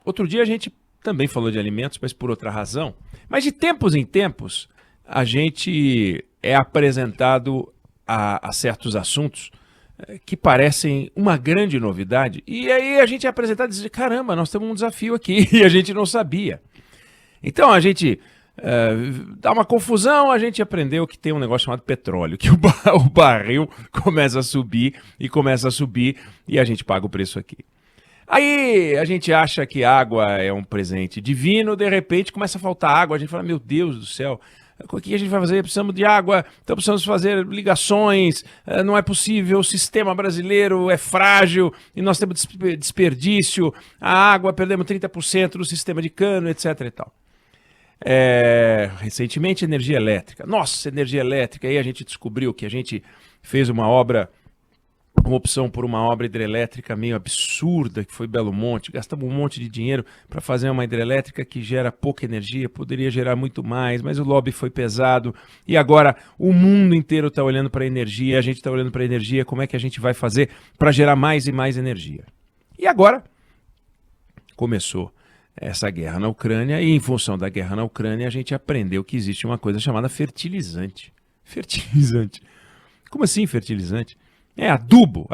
Outro dia a gente também falou de alimentos, mas por outra razão. Mas de tempos em tempos, a gente é apresentado a certos assuntos que parecem uma grande novidade. E aí a gente é apresentado e diz, caramba, nós temos um desafio aqui e a gente não sabia. Então a gente dá uma confusão, a gente aprendeu que tem um negócio chamado petróleo, que o barril começa a subir e a gente paga o preço aqui. Aí a gente acha que água é um presente divino, de repente começa a faltar água, a gente fala, meu Deus do céu, o que a gente vai fazer? Precisamos de água, então precisamos fazer ligações, não é possível, o sistema brasileiro é frágil e nós temos desperdício, a água perdemos 30% do sistema de cano, etc. e tal. Recentemente, energia elétrica. Nossa, energia elétrica, aí a gente descobriu que a gente fez uma opção por uma obra hidrelétrica meio absurda, que foi Belo Monte. Gastamos um monte de dinheiro para fazer uma hidrelétrica que gera pouca energia, poderia gerar muito mais, mas o lobby foi pesado. E agora o mundo inteiro está olhando para a energia, a gente está olhando para a energia, como é que a gente vai fazer para gerar mais e mais energia. E agora começou essa guerra na Ucrânia, e em função da guerra na Ucrânia a gente aprendeu que existe uma coisa chamada fertilizante. Fertilizante. Como assim fertilizante? É adubo.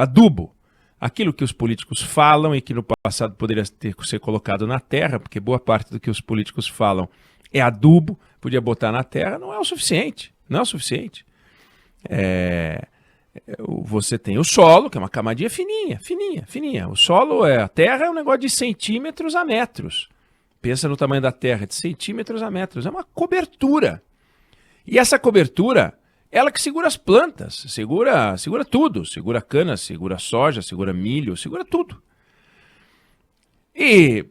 Aquilo que os políticos falam e que no passado poderia ser colocado na terra, porque boa parte do que os políticos falam é adubo, podia botar na terra, não é o suficiente. Não é o suficiente. Você tem o solo, que é uma camadinha fininha. O solo, a terra é um negócio de centímetros a metros. Pensa no tamanho da terra, de centímetros a metros. É uma cobertura. E essa cobertura, ela que segura as plantas, segura tudo. Segura cana, segura soja, segura milho, segura tudo. E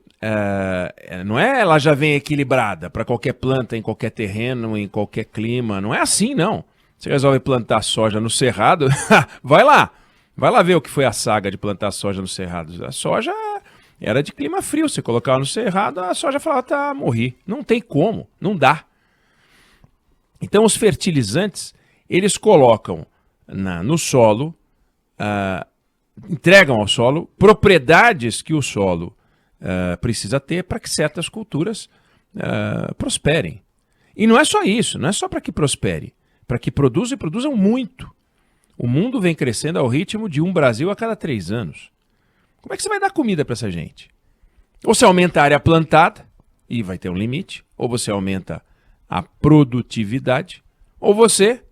não é ela já vem equilibrada para qualquer planta, em qualquer terreno, em qualquer clima. Não é assim, não. Você resolve plantar soja no Cerrado, vai lá ver o que foi a saga de plantar soja no Cerrado. A soja era de clima frio, você colocava no Cerrado, a soja falava, morri. Não tem como, não dá. Então os fertilizantes, eles colocam no solo, entregam ao solo propriedades que o solo precisa ter para que certas culturas prosperem. E não é só isso, não é só para que prospere, para que produzam e produzam muito. O mundo vem crescendo ao ritmo de um Brasil a cada 3 anos. Como é que você vai dar comida para essa gente? Ou você aumenta a área plantada, e vai ter um limite, ou você aumenta a produtividade, ou você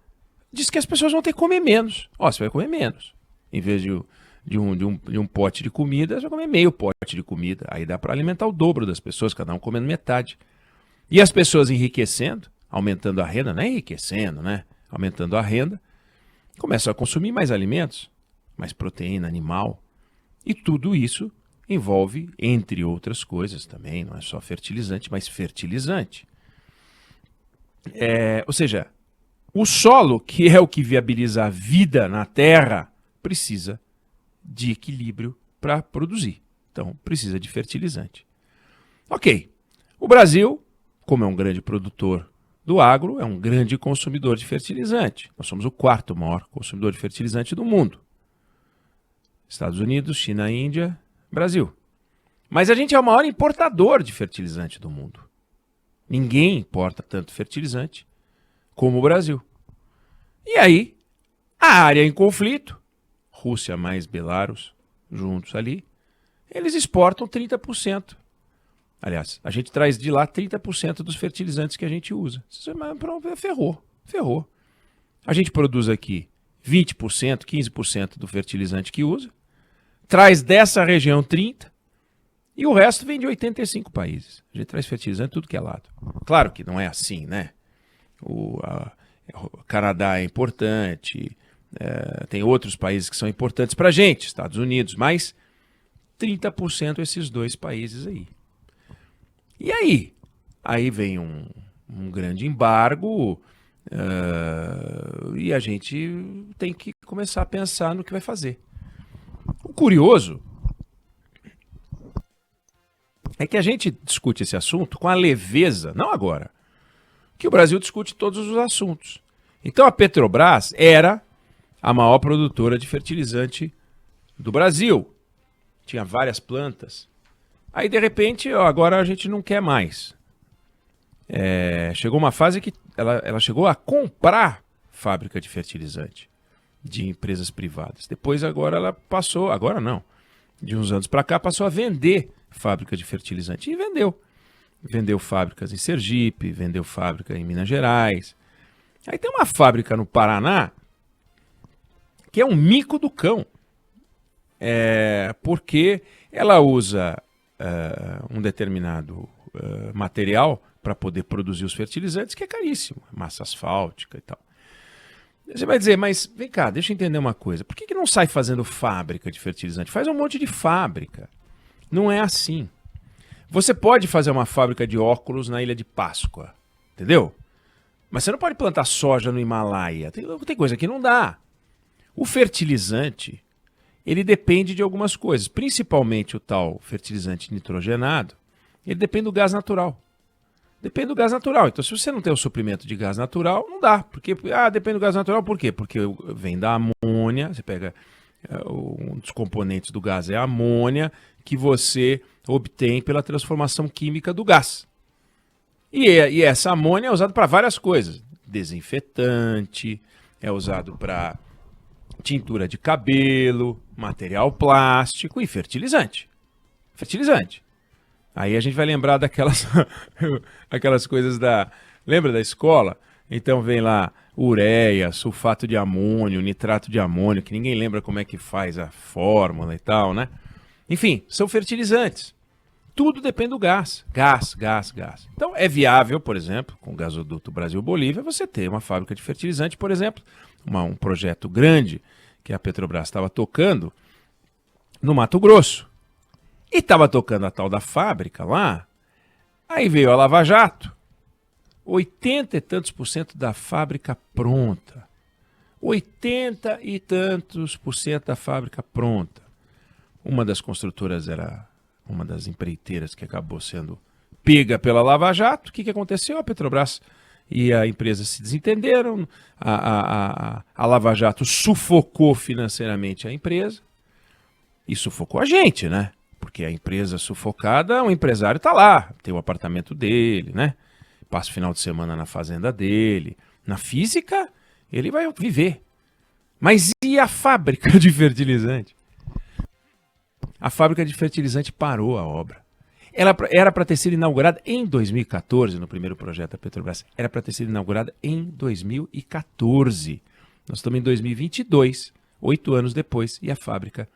diz que as pessoas vão ter que comer menos. Você vai comer menos. Em vez de um pote de comida, você vai comer meio pote de comida. Aí dá para alimentar o dobro das pessoas, cada um comendo metade. E as pessoas enriquecendo, aumentando a renda, não é enriquecendo, né? Aumentando a renda, começam a consumir mais alimentos, mais proteína animal. E tudo isso envolve, entre outras coisas também, não é só fertilizante, mas fertilizante. Ou seja, o solo, que é o que viabiliza a vida na terra, precisa de equilíbrio para produzir. Então, precisa de fertilizante. Ok, o Brasil, como é um grande produtor do agro, é um grande consumidor de fertilizante. Nós somos o 4º maior consumidor de fertilizante do mundo. Estados Unidos, China, Índia, Brasil. Mas a gente é o maior importador de fertilizante do mundo. Ninguém importa tanto fertilizante como o Brasil. E aí, a área em conflito, Rússia mais Belarus, juntos ali, eles exportam 30%. Aliás, a gente traz de lá 30% dos fertilizantes que a gente usa. Ferrou. A gente produz aqui 20%, 15% do fertilizante que usa, traz dessa região 30%, e o resto vem de 85 países. A gente traz fertilizante de tudo que é lado. Claro que não é assim, né? O Canadá é importante, tem outros países que são importantes para a gente, Estados Unidos, mas 30% esses 2 países aí. E aí? Aí vem um grande embargo e a gente tem que começar a pensar no que vai fazer. O curioso é que a gente discute esse assunto com a leveza, não agora, que o Brasil discute todos os assuntos. Então a Petrobras era a maior produtora de fertilizante do Brasil. Tinha várias plantas. Aí, de repente, ó, agora a gente não quer mais. Chegou uma fase que ela chegou a comprar fábrica de fertilizante de empresas privadas. Depois, agora ela passou, agora não, de uns anos para cá, passou a vender fábrica de fertilizante. E vendeu. Vendeu fábricas em Sergipe, vendeu fábrica em Minas Gerais. Aí tem uma fábrica no Paraná que é um mico do cão. Porque ela usa um determinado material para poder produzir os fertilizantes, que é caríssimo, massa asfáltica e tal. Você vai dizer, mas vem cá, deixa eu entender uma coisa. Por que não sai fazendo fábrica de fertilizante? Faz um monte de fábrica. Não é assim. Você pode fazer uma fábrica de óculos na Ilha de Páscoa, entendeu? Mas você não pode plantar soja no Himalaia. Tem coisa que não dá. O fertilizante, ele depende de algumas coisas, principalmente o tal fertilizante nitrogenado, ele depende do gás natural. Depende do gás natural. Então, se você não tem o suprimento de gás natural, não dá. Porque, depende do gás natural, por quê? Porque vem da amônia, você pega um dos componentes do gás é a amônia, que você obtém pela transformação química do gás. E essa amônia é usada para várias coisas. Desinfetante, é usado para tintura de cabelo, material plástico e fertilizante. Fertilizante. Aí a gente vai lembrar daquelas aquelas coisas Lembra da escola? Então vem lá ureia, sulfato de amônio, nitrato de amônio, que ninguém lembra como é que faz a fórmula e tal, né? Enfim, são fertilizantes. Tudo depende do gás. Gás. Então é viável, por exemplo, com o gasoduto Brasil-Bolívia, você ter uma fábrica de fertilizante, por exemplo, um projeto grande que a Petrobras estava tocando no Mato Grosso. E estava tocando a tal da fábrica lá, aí veio a Lava Jato, 80 e tantos % da fábrica pronta. 80 e tantos % da fábrica pronta. Uma das construtoras era uma das empreiteiras que acabou sendo pega pela Lava Jato. O que aconteceu? A Petrobras e a empresa se desentenderam, a Lava Jato sufocou financeiramente a empresa e sufocou a gente, né? Porque a empresa sufocada, o empresário está lá, tem o apartamento dele, né? Passa o final de semana na fazenda dele. Na física, ele vai viver. Mas e a fábrica de fertilizante? A fábrica de fertilizante parou a obra. Ela era para ter sido inaugurada em 2014, no primeiro projeto da Petrobras. Era para ter sido inaugurada em 2014. Nós estamos em 2022, 8 anos depois, e a fábrica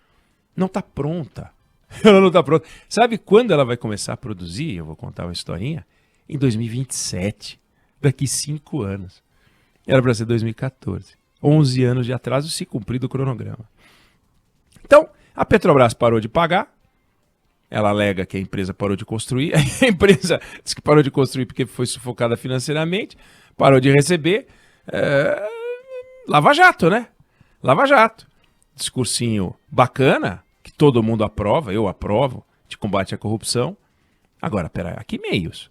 não está pronta. Ela não está pronta. Sabe quando ela vai começar a produzir? Eu vou contar uma historinha. Em 2027. Daqui 5 anos. Era para ser 2014. 11 anos de atraso, se cumprido o cronograma. Então, a Petrobras parou de pagar. Ela alega que a empresa parou de construir. A empresa diz que parou de construir porque foi sufocada financeiramente. Parou de receber. Lava Jato, né? Lava Jato. Discursinho bacana, que todo mundo aprova, eu aprovo, de combate à corrupção. Agora, peraí, a que meios?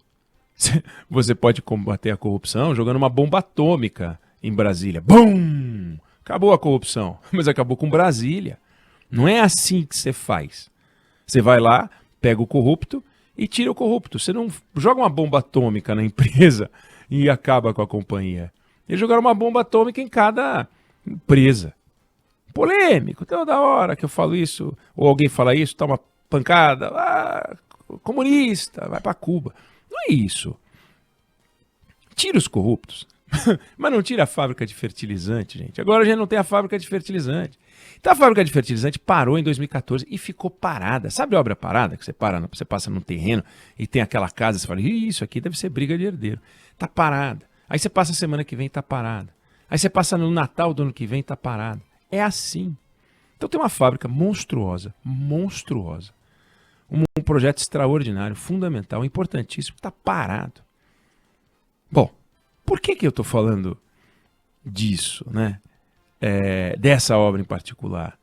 Você pode combater a corrupção jogando uma bomba atômica em Brasília. Bum! Acabou a corrupção, mas acabou com Brasília. Não é assim que você faz. Você vai lá, pega o corrupto e tira o corrupto. Você não joga uma bomba atômica na empresa e acaba com a companhia. Eles jogaram uma bomba atômica em cada empresa. Polêmico, toda hora que eu falo isso, ou alguém fala isso, toma pancada, comunista, vai para Cuba. Não é isso. Tira os corruptos, mas não tira a fábrica de fertilizante, gente. Agora a gente não tem a fábrica de fertilizante. Então a fábrica de fertilizante parou em 2014 e ficou parada. Sabe a obra parada? Que você passa num terreno e tem aquela casa e você fala, isso aqui deve ser briga de herdeiro. Tá parada. Aí você passa a semana que vem e tá parada. Aí você passa no Natal do ano que vem e tá parada. É assim. Então tem uma fábrica monstruosa. Um projeto extraordinário, fundamental, importantíssimo, está parado. Bom, por que eu estou falando disso, né? Dessa obra em particular?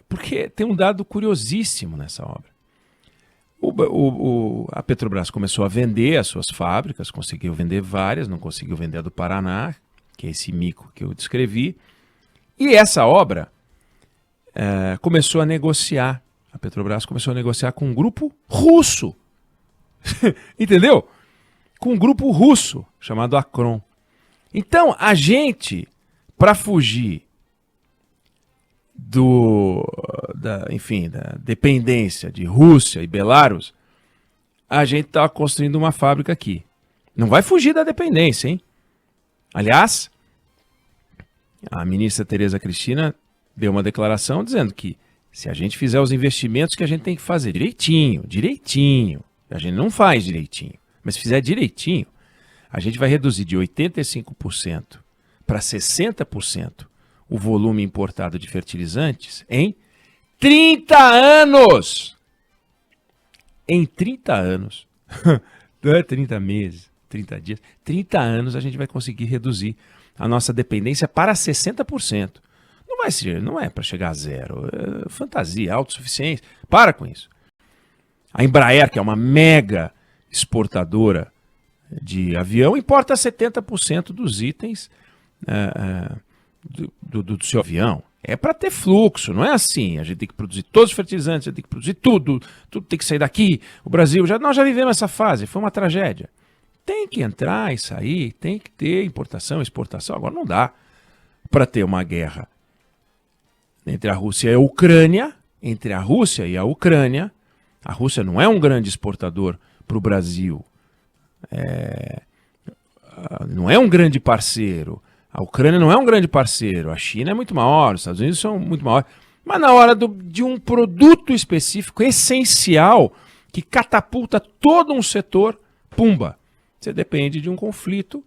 Porque tem um dado curiosíssimo nessa obra. A Petrobras começou a vender as suas fábricas, conseguiu vender várias, não conseguiu vender a do Paraná, que é esse mico que eu descrevi. E essa obra começou a negociar A Petrobras começou a negociar com um grupo russo. Entendeu? Com um grupo russo chamado Acron. Então, a gente, para fugir da dependência de Rússia e Belarus, a gente está construindo uma fábrica aqui. Não vai fugir da dependência, hein? Aliás, a ministra Tereza Cristina deu uma declaração dizendo que se a gente fizer os investimentos que a gente tem que fazer direitinho, a gente não faz direitinho, mas se fizer direitinho, a gente vai reduzir de 85% para 60% o volume importado de fertilizantes em 30 anos! Em 30 anos, não é 30 meses, 30 dias, 30 anos a gente vai conseguir reduzir a nossa dependência para 60%. Não é para chegar a zero, é fantasia, autossuficiência, para com isso. A Embraer, que é uma mega exportadora de avião, importa 70% dos itens do seu avião. É para ter fluxo, não é assim. A gente tem que produzir todos os fertilizantes, a gente tem que produzir tudo tem que sair daqui. O Brasil, nós já vivemos essa fase, foi uma tragédia. Tem que entrar e sair, tem que ter importação, exportação. Agora não dá para ter uma guerra entre a Rússia e a Ucrânia, A Rússia não é um grande exportador para o Brasil, não é um grande parceiro. A Ucrânia não é um grande parceiro, a China é muito maior, os Estados Unidos são muito maiores. Mas na hora de um produto específico, essencial, que catapulta todo um setor, pumba, você depende de um conflito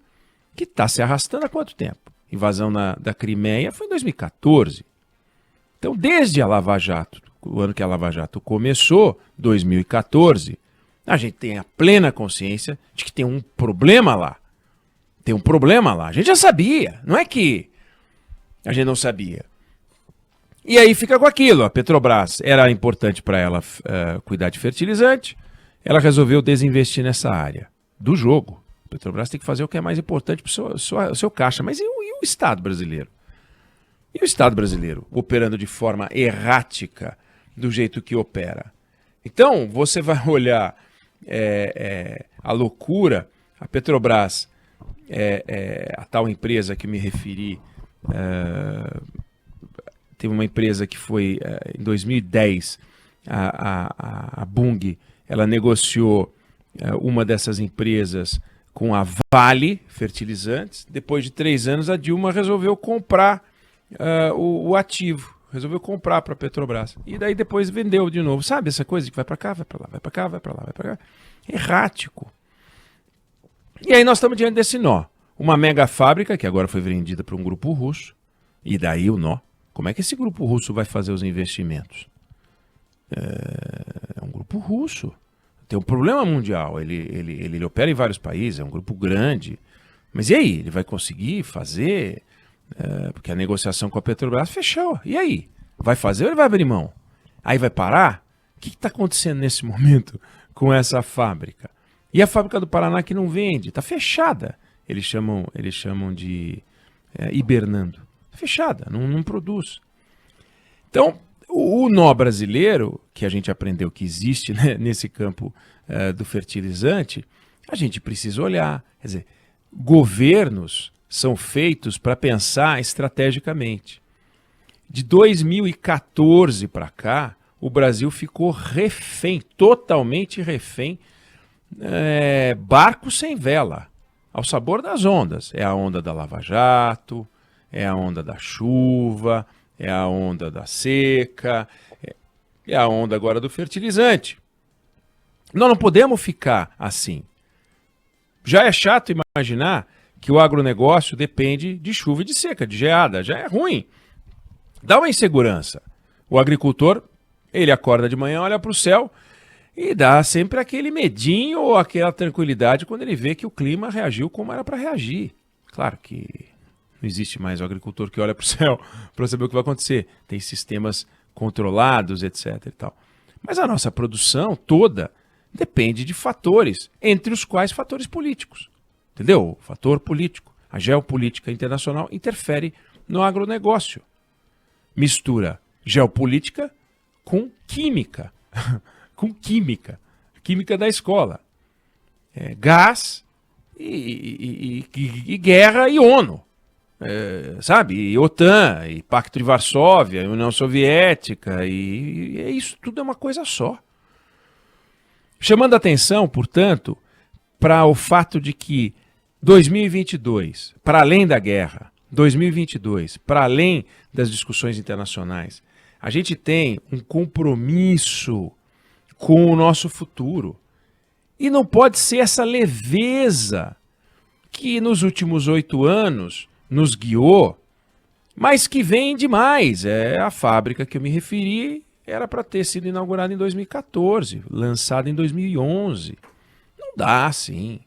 que está se arrastando há quanto tempo? Invasão da Crimeia foi em 2014. Então, desde a Lava Jato, o ano que a Lava Jato começou, 2014, a gente tem a plena consciência de que tem um problema lá. A gente já sabia, não é que a gente não sabia. E aí fica com aquilo, a Petrobras era importante para ela cuidar de fertilizante, ela resolveu desinvestir nessa área do jogo. A Petrobras tem que fazer o que é mais importante para o seu caixa. Mas e o Estado brasileiro? E o Estado brasileiro operando de forma errática, do jeito que opera? Então, você vai olhar a loucura, a Petrobras, a tal empresa que me referi, teve uma empresa que foi, em 2010, a Bunge, ela negociou uma dessas empresas com a Vale Fertilizantes. Depois de 3 anos, a Dilma resolveu comprar o ativo, resolveu comprar para a Petrobras. E daí depois vendeu de novo. Sabe essa coisa que vai para cá, vai para lá, vai para cá, vai para lá, vai para cá? Errático. E aí nós estamos diante desse nó. Uma mega fábrica que agora foi vendida para um grupo russo. E daí o nó. Como é que esse grupo russo vai fazer os investimentos? É um grupo russo. Tem um problema mundial. Ele opera em vários países, é um grupo grande. Mas e aí? Ele vai conseguir fazer? Porque a negociação com a Petrobras fechou. E aí? Vai fazer ou ele vai abrir mão? Aí vai parar? O que está acontecendo nesse momento com essa fábrica? E a fábrica do Paraná que não vende? Está fechada. Eles chamam de hibernando. Fechada, não produz. Então, o nó brasileiro, que a gente aprendeu que existe, né, nesse campo do fertilizante, a gente precisa olhar. Quer dizer, governos são feitos para pensar estrategicamente. De 2014 para cá, o Brasil ficou refém, totalmente refém, barco sem vela, ao sabor das ondas. É a onda da Lava Jato, é a onda da chuva, é a onda da seca, é a onda agora do fertilizante. Nós não podemos ficar assim. Já é chato imaginar que o agronegócio depende de chuva e de seca, de geada. Já é ruim. Dá uma insegurança. O agricultor, ele acorda de manhã, olha para o céu e dá sempre aquele medinho ou aquela tranquilidade quando ele vê que o clima reagiu como era para reagir. Claro que não existe mais o agricultor que olha para o céu para saber o que vai acontecer. Tem sistemas controlados, etc. e tal. Mas a nossa produção toda depende de fatores, entre os quais fatores políticos. Entendeu? O fator político, a geopolítica internacional interfere no agronegócio. Mistura geopolítica com química. Com química. Química da escola. Gás e guerra e ONU. Sabe? E OTAN, e Pacto de Varsóvia, e União Soviética, e isso tudo é uma coisa só. Chamando a atenção, portanto, para o fato de que 2022, para além da guerra, 2022, para além das discussões internacionais, a gente tem um compromisso com o nosso futuro. E não pode ser essa leveza que nos últimos 8 anos nos guiou, mas que vem demais. A fábrica que eu me referi era para ter sido inaugurada em 2014, lançada em 2011. Não dá assim.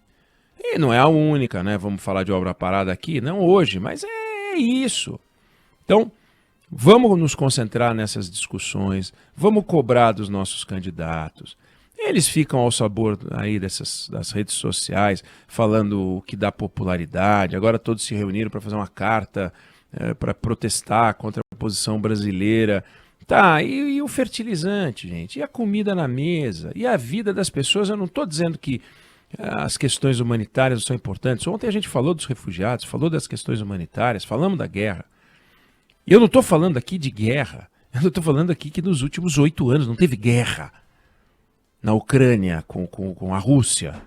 E não é a única, né? Vamos falar de obra parada aqui, não hoje, mas é isso. Então, vamos nos concentrar nessas discussões, vamos cobrar dos nossos candidatos. Eles ficam ao sabor aí das redes sociais, falando o que dá popularidade. Agora todos se reuniram para fazer uma carta para protestar contra a posição brasileira. Tá, e o fertilizante, gente? E a comida na mesa? E a vida das pessoas? Eu não estou dizendo que as questões humanitárias não são importantes. Ontem a gente falou dos refugiados, falou das questões humanitárias, falamos da guerra. E eu não estou falando aqui de guerra. Eu não estou falando aqui que nos últimos 8 anos não teve guerra na Ucrânia com a Rússia.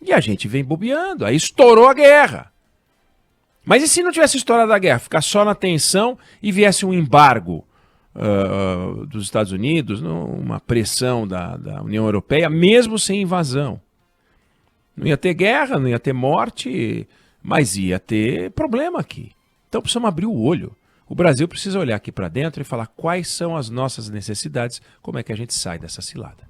E a gente vem bobeando, aí estourou a guerra. Mas e se não tivesse estourado a guerra? Ficar só na tensão e viesse um embargo dos Estados Unidos, uma pressão da União Europeia, mesmo sem invasão. Não ia ter guerra, não ia ter morte, mas ia ter problema aqui. Então precisamos abrir o olho. O Brasil precisa olhar aqui para dentro e falar quais são as nossas necessidades, como é que a gente sai dessa cilada.